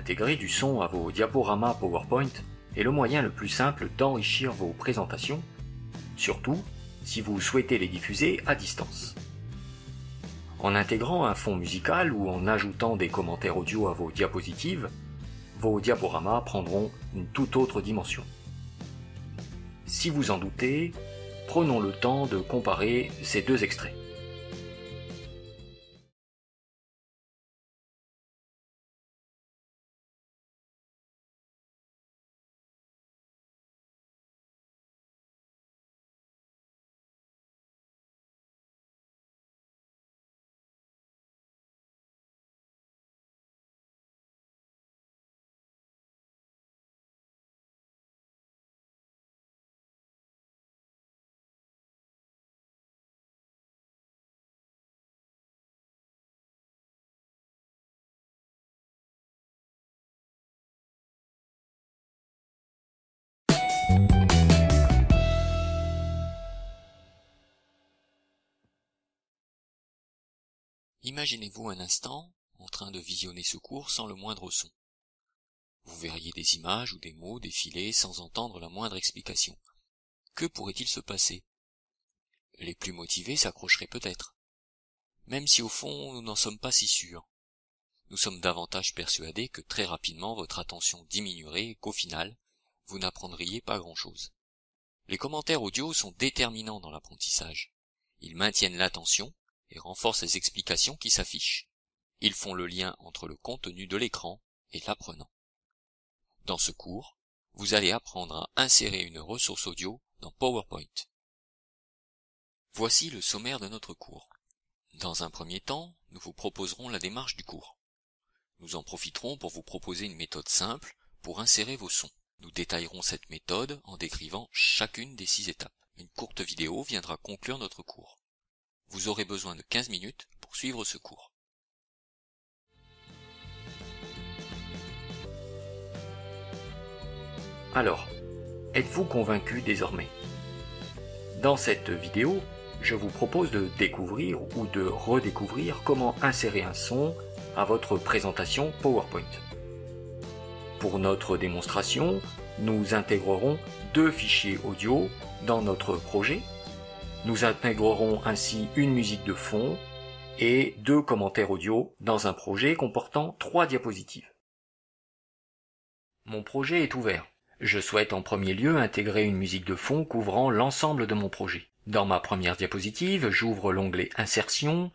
Intégrer du son à vos diaporamas PowerPoint est le moyen le plus simple d'enrichir vos présentations, surtout si vous souhaitez les diffuser à distance. En intégrant un fond musical ou en ajoutant des commentaires audio à vos diapositives, vos diaporamas prendront une toute autre dimension. Si vous en doutez, prenons le temps de comparer ces deux extraits. Imaginez-vous un instant en train de visionner ce cours sans le moindre son. Vous verriez des images ou des mots défiler sans entendre la moindre explication. Que pourrait-il se passer? Les plus motivés s'accrocheraient peut-être. Même si au fond nous n'en sommes pas si sûrs. Nous sommes davantage persuadés que très rapidement votre attention diminuerait et qu'au final, vous n'apprendriez pas grand-chose. Les commentaires audio sont déterminants dans l'apprentissage. Ils maintiennent l'attention et renforcent les explications qui s'affichent. Ils font le lien entre le contenu de l'écran et l'apprenant. Dans ce cours, vous allez apprendre à insérer une ressource audio dans PowerPoint. Voici le sommaire de notre cours. Dans un premier temps, nous vous proposerons la démarche du cours. Nous en profiterons pour vous proposer une méthode simple pour insérer vos sons. Nous détaillerons cette méthode en décrivant chacune des 6 étapes. Une courte vidéo viendra conclure notre cours. Vous aurez besoin de 15 minutes pour suivre ce cours. Alors, êtes-vous convaincu désormais? Dans cette vidéo, je vous propose de découvrir ou de redécouvrir comment insérer un son à votre présentation PowerPoint. Pour notre démonstration, nous intégrerons 2 fichiers audio dans notre projet. Nous intégrerons ainsi une musique de fond et 2 commentaires audio dans un projet comportant 3 diapositives. Mon projet est ouvert. Je souhaite en premier lieu intégrer une musique de fond couvrant l'ensemble de mon projet. Dans ma première diapositive, j'ouvre l'onglet Insertion,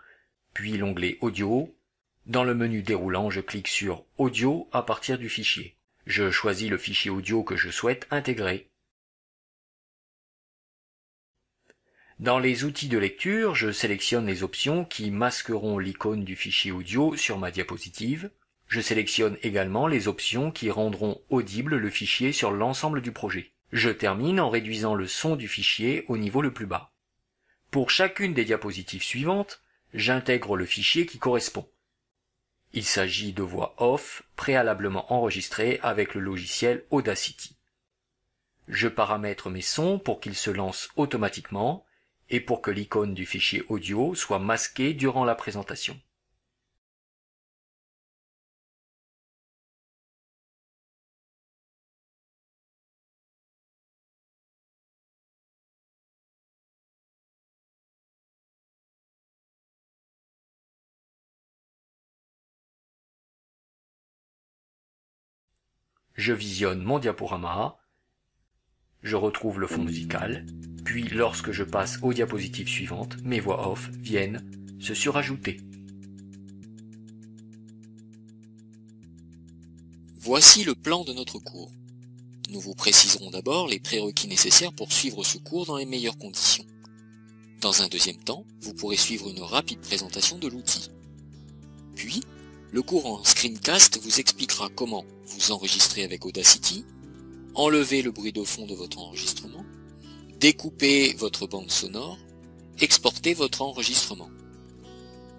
puis l'onglet Audio. Dans le menu déroulant, je clique sur Audio à partir du fichier. Je choisis le fichier audio que je souhaite intégrer. Dans les outils de lecture, je sélectionne les options qui masqueront l'icône du fichier audio sur ma diapositive. Je sélectionne également les options qui rendront audible le fichier sur l'ensemble du projet. Je termine en réduisant le son du fichier au niveau le plus bas. Pour chacune des diapositives suivantes, j'intègre le fichier qui correspond. Il s'agit de voix off préalablement enregistrées avec le logiciel Audacity. Je paramètre mes sons pour qu'ils se lancent automatiquement et pour que l'icône du fichier audio soit masquée durant la présentation. Je visionne mon diaporama, je retrouve le fond musical, puis lorsque je passe aux diapositives suivantes, mes voix off viennent se surajouter. Voici le plan de notre cours. Nous vous préciserons d'abord les prérequis nécessaires pour suivre ce cours dans les meilleures conditions. Dans un deuxième temps, vous pourrez suivre une rapide présentation de l'outil. Puis, le cours en screencast vous expliquera comment vous enregistrer avec Audacity, enlever le bruit de fond de votre enregistrement, découper votre bande sonore, exporter votre enregistrement.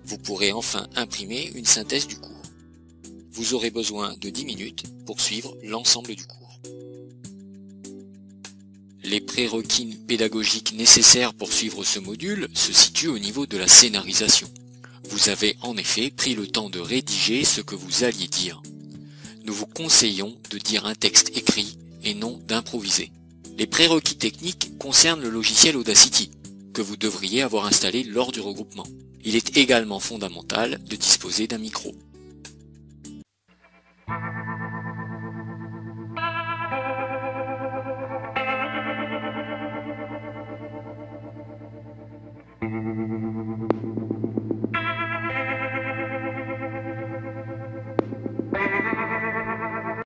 Vous pourrez enfin imprimer une synthèse du cours. Vous aurez besoin de 10 minutes pour suivre l'ensemble du cours. Les prérequis pédagogiques nécessaires pour suivre ce module se situent au niveau de la scénarisation. Vous avez en effet pris le temps de rédiger ce que vous alliez dire. nous vous conseillons de dire un texte écrit et non d'improviser. Les prérequis techniques concernent le logiciel Audacity, que vous devriez avoir installé lors du regroupement. Il est également fondamental de disposer d'un micro.